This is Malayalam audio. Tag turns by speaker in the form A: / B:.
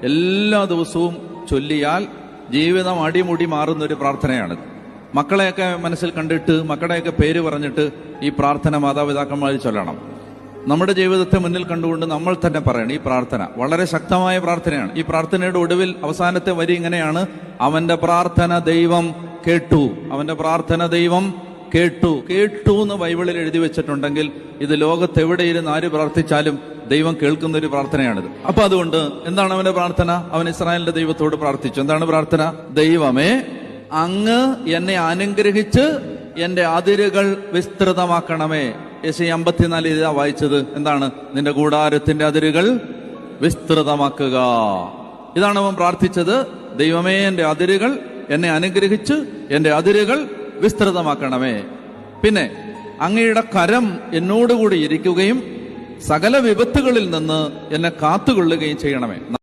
A: എല്ലാ ദിവസവും ചൊല്ലിയാൽ ജീവിതം അടിമുടി മാറുന്നൊരു പ്രാർത്ഥനയാണ്. മക്കളെയൊക്കെ മനസ്സിൽ കണ്ടിട്ട് മക്കളുടെയൊക്കെ പേര് പറഞ്ഞിട്ട് ഈ പ്രാർത്ഥന മാതാപിതാക്കന്മാർ ചൊല്ലണം. നമ്മുടെ ജീവിതത്തെ മുന്നിൽ കണ്ടുകൊണ്ട് നമ്മൾ തന്നെ പറയണം. ഈ പ്രാർത്ഥന വളരെ ശക്തമായ പ്രാർത്ഥനയാണ്. ഈ പ്രാർത്ഥനയുടെ ഒടുവിൽ അവസാനത്തെ വരി ഇങ്ങനെയാണ്: അവന്റെ പ്രാർത്ഥന ദൈവം കേട്ടു. അവന്റെ പ്രാർത്ഥന ദൈവം കേട്ടു. കേട്ടു എന്ന് ബൈബിളിൽ എഴുതി വെച്ചിട്ടുണ്ടെങ്കിൽ ഇത് ലോകത്തെവിടെയിരുന്ന് ആര് പ്രാർത്ഥിച്ചാലും ദൈവം കേൾക്കുന്ന ഒരു പ്രാർത്ഥനയാണിത്. അപ്പൊ അതുകൊണ്ട് എന്താണ് അവന്റെ പ്രാർത്ഥന? അവൻ ഇസ്രായേലിന്റെ ദൈവത്തോട് പ്രാർത്ഥിച്ചു. എന്താണ് പ്രാർത്ഥന? ദൈവമേ, അങ്ങ് എന്നെ അനുഗ്രഹിച്ച് എന്റെ അതിരുകൾ വിസ്തൃതമാക്കണമേ. യെശയ്യാ 54 ഇതാ വായിച്ചത്. എന്താണ്? നിന്റെ കൂടാരത്തിന്റെ അതിരുകൾ വിസ്തൃതമാക്കുക. ഇതാണ് അവൻ പ്രാർത്ഥിച്ചത്. ദൈവമേ, എന്റെ അതിരുകൾ എന്നെ അനുഗ്രഹിച്ച് എന്റെ അതിരുകൾ വിസ്തൃതമാക്കണമേ. പിന്നെ അങ്ങയുടെ കരം എന്നോടുകൂടി ഇരിക്കുകയും സകല വിപത്തുകളിൽ നിന്ന് എന്നെ കാത്തുകൊള്ളുകയും ചെയ്യണമേ.